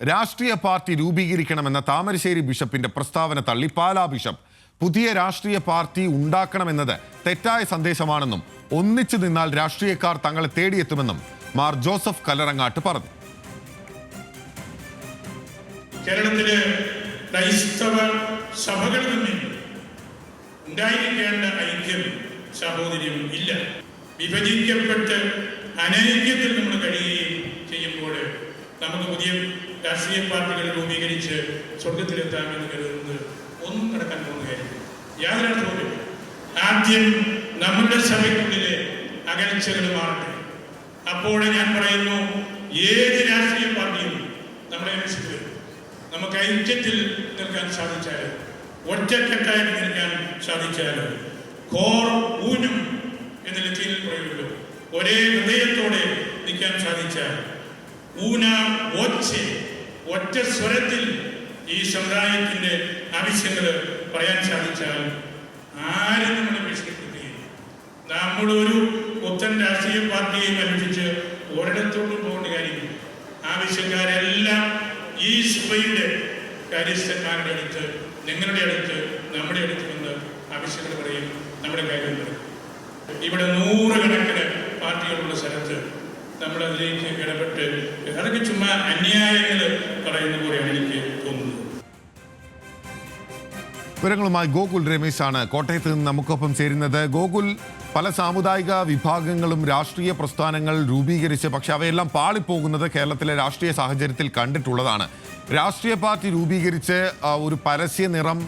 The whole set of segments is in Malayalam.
രാഷ്ട്രീയ പാർട്ടി രൂപീകരിക്കണമെന്ന താമരശ്ശേരി ബിഷപ്പിന്റെ പ്രസ്താവന തള്ളി പാലാ ബിഷപ്പ്. പുതിയ രാഷ്ട്രീയ പാർട്ടി ഉണ്ടാക്കണമെന്നത് തെറ്റായ സന്ദേശമാണെന്നും ഒന്നിച്ചു നിന്നാൽ രാഷ്ട്രീയക്കാർ തങ്ങളെ തേടിയെത്തുമെന്നും മാർ ജോസഫ് കല്ലറങ്ങാട്ട് പറഞ്ഞു. കേരളത്തിലെ ക്രൈസ്തവ സഭകളിൽ നിന്ന് ഉണ്ടായിരിക്കേണ്ട ഐക്യം സഹോദര്യം ഇല്ല. വിഭജിക്കപ്പെട്ട് അനൈക്യത്തിൽ നമ്മൾ കഴിയുകയും ചെയ്യുമ്പോൾ നമുക്ക് പുതിയ രാഷ്ട്രീയ പാർട്ടികൾ രൂപീകരിച്ച് സ്വർഗത്തിലെത്താമെന്ന് കരുതുന്നത് ഒന്നും നടക്കാൻ പോകുകയായിരുന്നു. യാതൊരു അർത്ഥവുമില്ല. ആദ്യം നമ്മുടെ സഭയ്ക്കുള്ളിലെ അകൽച്ചകൾ മാറട്ടെ. അപ്പോൾ ഞാൻ പറയുന്നു, ഏത് രാഷ്ട്രീയ പാർട്ടിയും നമ്മളെ അന്വേഷിക്കുക. നമുക്ക് ഐക്യത്തിൽ നിൽക്കാൻ സാധിച്ചാൽ, ഒറ്റക്കെട്ടായിട്ട് നിൽക്കാൻ സാധിച്ചാൽ, കോർ ഊനും എന്ന ലത്തീനിൽ പറയുമല്ലോ, ഒരേ ഹൃദയത്തോടെ നിൽക്കാൻ സാധിച്ചാൽ, ഊന ഒച്ചെ ഒറ്റ സ്വരത്തിൽ ഈ സമുദായത്തിന്റെ ആവശ്യങ്ങൾ പറയാൻ സാധിച്ചാൽ ആരും നമ്മളെ ഭീഷണിപ്പെടുത്തുകയും നമ്മളൊരു പുത്തൻ രാഷ്ട്രീയ പാർട്ടിയെയും അന്വേഷിച്ച് ഒരിടത്തോട്ടും പോകേണ്ട കാര്യമില്ല. ആവശ്യക്കാരെല്ലാം ഈ സഭയുടെ കാര്യസ്ഥന്മാരുടെ അടുത്ത്, നിങ്ങളുടെ അടുത്ത്, നമ്മുടെ അടുത്ത് വന്ന് ആവശ്യങ്ങൾ പറയും, നമ്മുടെ കാര്യം പറയും. ഇവിടെ നൂറുകണക്കിന് പാർട്ടികളുള്ള സ്ഥലത്ത് നമ്മളതിലേക്ക് ഇടപെട്ട് അതൊക്കെ ചുമ്മാ അന്യായങ്ങൾ പറയുന്ന പോലെയാണ് എനിക്ക് തോന്നുന്നത്. വിവരങ്ങളുമായി ഗോകുൽ രമേശാണ് കോട്ടയത്ത് നിന്ന് നമുക്കൊപ്പം ചേരുന്നത്. ഗോകുൽ, പല സാമുദായിക വിഭാഗങ്ങളും രാഷ്ട്രീയ പ്രസ്ഥാനങ്ങൾ രൂപീകരിച്ച് പക്ഷെ അവയെല്ലാം പാളിപ്പോകുന്നത് കേരളത്തിലെ രാഷ്ട്രീയ സാഹചര്യത്തിൽ കണ്ടിട്ടുള്ളതാണ്. രാഷ്ട്രീയ പാർട്ടി രൂപീകരിച്ച് ഒരു പരസ്യ നിറം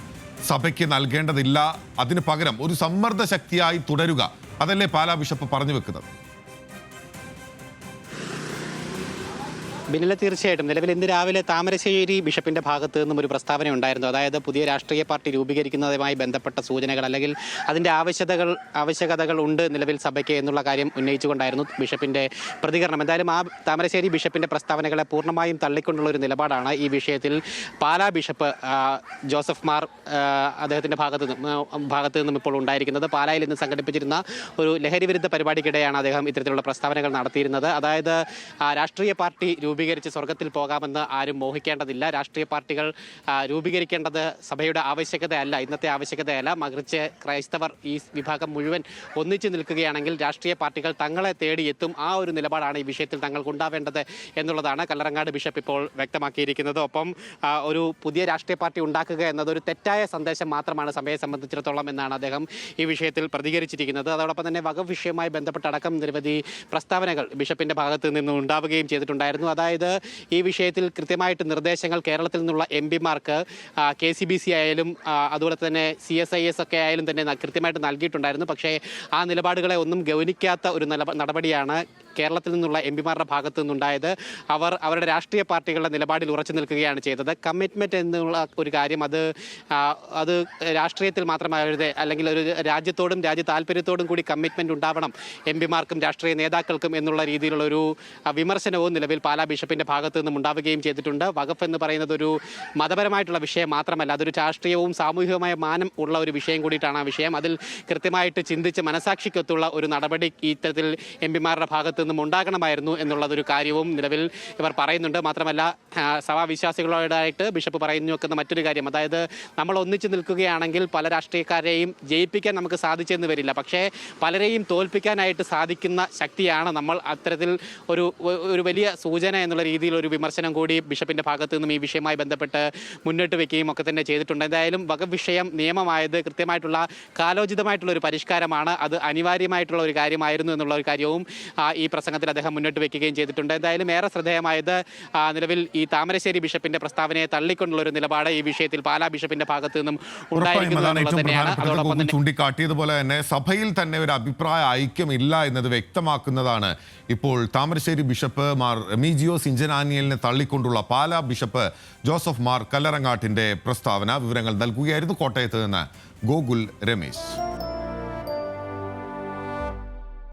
സഭയ്ക്ക് നൽകേണ്ടതില്ല, അതിന് പകരം ഒരു സമ്മർദ്ദ ശക്തിയായി തുടരുക, അതല്ലേ പാലാ ബിഷപ്പ് പറഞ്ഞു വെക്കുന്നത്? ബിനില, തീർച്ചയായിട്ടും നിലവിൽ ഇന്ന് രാവിലെ താമരശ്ശേരി ബിഷപ്പിന്റെ ഭാഗത്ത് നിന്നും ഒരു പ്രസ്താവന ഉണ്ടായിരുന്നു. അതായത് പുതിയ രാഷ്ട്രീയ പാർട്ടി രൂപീകരിക്കുന്നതുമായി ബന്ധപ്പെട്ട സൂചനകൾ അല്ലെങ്കിൽ അതിൻ്റെ ആവശ്യകതകൾ ഉണ്ട് നിലവിൽ സഭയ്ക്ക് എന്നുള്ള കാര്യം ഉന്നയിച്ചുകൊണ്ടായിരുന്നു ബിഷപ്പിന്റെ പ്രതികരണം. എന്തായാലും ആ താമരശ്ശേരി ബിഷപ്പിന്റെ പ്രസ്താവനകളെ പൂർണ്ണമായും തള്ളിക്കൊണ്ടുള്ള ഒരു നിലപാടാണ് ഈ വിഷയത്തിൽ പാലാ ബിഷപ്പ് ജോസഫ് മാർ അദ്ദേഹത്തിന്റെ ഭാഗത്ത് നിന്നും ഇപ്പോൾ ഉണ്ടായിരിക്കുന്നത്. പാലായിൽ ഇന്ന് സംഘടിപ്പിച്ചിരുന്ന ഒരു ലഹരി വിരുദ്ധ പരിപാടിക്കിടെയാണ് അദ്ദേഹം ഇത്തരത്തിലുള്ള പ്രസ്താവനകൾ നടത്തിയിരുന്നത്. അതായത് രാഷ്ട്രീയ പാർട്ടി രൂപീകരിച്ച് സ്വർഗത്തിൽ പോകാമെന്ന് ആരും മോഹിക്കേണ്ടതില്ല. രാഷ്ട്രീയ പാർട്ടികൾ രൂപീകരിക്കേണ്ടത് സഭയുടെ ആവശ്യകതയല്ല, ഇന്നത്തെ ആവശ്യകതയല്ല. മറിച്ച് ക്രൈസ്തവർ ഈ വിഭാഗം മുഴുവൻ ഒന്നിച്ചു നിൽക്കുകയാണെങ്കിൽ രാഷ്ട്രീയ പാർട്ടികൾ തങ്ങളെ തേടിയെത്തും. ആ ഒരു നിലപാടാണ് ഈ വിഷയത്തിൽ തങ്ങൾക്കുണ്ടാവേണ്ടത് എന്നുള്ളതാണ് കല്ലറങ്ങാട് ബിഷപ്പ് ഇപ്പോൾ വ്യക്തമാക്കിയിരിക്കുന്നത്. ഒപ്പം ഒരു പുതിയ രാഷ്ട്രീയ പാർട്ടി ഉണ്ടാക്കുക എന്നതൊരു തെറ്റായ സന്ദേശം മാത്രമാണ് സഭയെ സംബന്ധിച്ചിടത്തോളം എന്നാണ് അദ്ദേഹം ഈ വിഷയത്തിൽ പ്രതികരിച്ചിരിക്കുന്നത്. അതോടൊപ്പം തന്നെ വഖഫ് വിഷയവുമായി ബന്ധപ്പെട്ടടക്കം നിരവധി പ്രസ്താവനകൾ ബിഷപ്പിന്റെ ഭാഗത്ത് നിന്ന് ഉണ്ടാവുകയും ചെയ്തിട്ടുണ്ടായിരുന്നു. അതായത് ഈ വിഷയത്തിൽ കൃത്യമായിട്ട് നിർദ്ദേശങ്ങൾ കേരളത്തിൽ നിന്നുള്ള എംപിമാർക്ക് KCBC ആയാലും അതുപോലെ തന്നെ CSIS ഒക്കെ ആയാലും തന്നെ കൃത്യമായിട്ട് നൽകിയിട്ടുണ്ടായിരുന്നു. പക്ഷേ ആ നിലപാടുകളെ ഒന്നും ഗൗനിക്കാത്ത ഒരു നടപടിയാണ് കേരളത്തിൽ നിന്നുള്ള എംപിമാരുടെ ഭാഗത്തു നിന്നുണ്ടായത്. അവർ അവരുടെ രാഷ്ട്രീയ പാർട്ടികളുടെ നിലപാടിൽ ഉറച്ചു നിൽക്കുകയാണ് ചെയ്തത്. കമ്മിറ്റ്മെന്റ് എന്നുള്ള ഒരു കാര്യം അത് രാഷ്ട്രീയത്തിൽ മാത്രമായത്, അല്ലെങ്കിൽ ഒരു രാജ്യത്തോടും രാജ്യ താല്പര്യത്തോടും കൂടി കമ്മിറ്റ്മെന്റ് ഉണ്ടാവണം എംപിമാർക്കും രാഷ്ട്രീയ നേതാക്കൾക്കും എന്നുള്ള രീതിയിലുള്ള ഒരു വിമർശനവും നിലവിൽ പാലാ ബിഷപ്പിന്റെ ഭാഗത്തു നിന്നും ഉണ്ടാവുകയും ചെയ്തിട്ടുണ്ട്. വഖഫ് എന്ന് പറയുന്നത് ഒരു മതപരമായിട്ടുള്ള വിഷയം മാത്രമല്ല, അതൊരു രാഷ്ട്രീയവും സാമൂഹികമായ മാനം ഉള്ള ഒരു വിഷയം കൂടിയിട്ടാണ് ആ വിഷയം. അതിൽ കൃത്യമായിട്ട് ചിന്തിച്ച് മനസാക്ഷിക്കൊത്തുള്ള ഒരു നടപടി ഇത്തരത്തിൽ എംപിമാരുടെ ഭാഗത്തു നിന്നും ഉണ്ടാകണമായിരുന്നു എന്നുള്ളതൊരു കാര്യവും നിലവിൽ ഇവർ പറയുന്നുണ്ട്. മാത്രമല്ല സഭാവിശ്വാസികളോടായിട്ട് ബിഷപ്പ് പറഞ്ഞു വെക്കുന്ന മറ്റൊരു കാര്യം, അതായത് നമ്മൾ ഒന്നിച്ചു നിൽക്കുകയാണെങ്കിൽ പല രാഷ്ട്രീയക്കാരെയും ജയിപ്പിക്കാൻ നമുക്ക് സാധിച്ചെന്ന് വരില്ല, പക്ഷേ പലരെയും തോൽപ്പിക്കാനായിട്ട് സാധിക്കുന്ന ശക്തിയാണ് നമ്മൾ. അത്തരത്തിൽ ഒരു വലിയ സൂചന എന്നുള്ള രീതിയിൽ ഒരു വിമർശനം കൂടി ബിഷപ്പിന്റെ ഭാഗത്തു നിന്നും ഈ വിഷയവുമായി ബന്ധപ്പെട്ട് മുന്നോട്ട് വെക്കുകയും ഒക്കെ തന്നെ ചെയ്തിട്ടുണ്ട്. എന്തായാലും വഖഫ് വിഷയം നിയമമായത് കൃത്യമായിട്ടുള്ള കാലോചിതമായിട്ടുള്ള ഒരു പരിഷ്കാരമാണ്, അത് അനിവാര്യമായിട്ടുള്ള ഒരു കാര്യമായിരുന്നു എന്നുള്ള ഒരു കാര്യവും ഈ പ്രസംഗത്തിൽ അദ്ദേഹം മുന്നോട്ട് വെക്കുകയും ചെയ്തിട്ടുണ്ട്. എന്തായാലും ഏറെ ശ്രദ്ധേയമായത് നിലവിൽ ഈ താമരശ്ശേരി ബിഷപ്പിന്റെ പ്രസ്താവനയെ തള്ളിക്കൊണ്ടുള്ള ഒരു നിലപാട് ഈ വിഷയത്തിൽ പാലാ ബിഷപ്പിന്റെ ഭാഗത്തു നിന്നും ഉണ്ടായിരിക്കുന്നത് തന്നെയാണ്. അതോടൊപ്പം തന്നെ ചൂണ്ടിക്കാട്ടിയതുപോലെ തന്നെ സഭയിൽ തന്നെ ഒരു അഭിപ്രായ ഐക്യമില്ല എന്നത് വ്യക്തമാക്കുന്നതാണ് ഇപ്പോൾ താമരശ്ശേരി ബിഷപ്പ് മാർ റെമീജിയോസ് ഇഞ്ചനാനിയലിനെ തള്ളിക്കൊണ്ടുള്ള പാലാ ബിഷപ്പ് ജോസഫ് മാർ കല്ലറങ്ങാട്ടിന്റെ പ്രസ്താവന. വിവരങ്ങൾ നൽകുകയായിരുന്നു കോട്ടയത്ത് നിന്ന് ഗോകുൽ രമേശ്.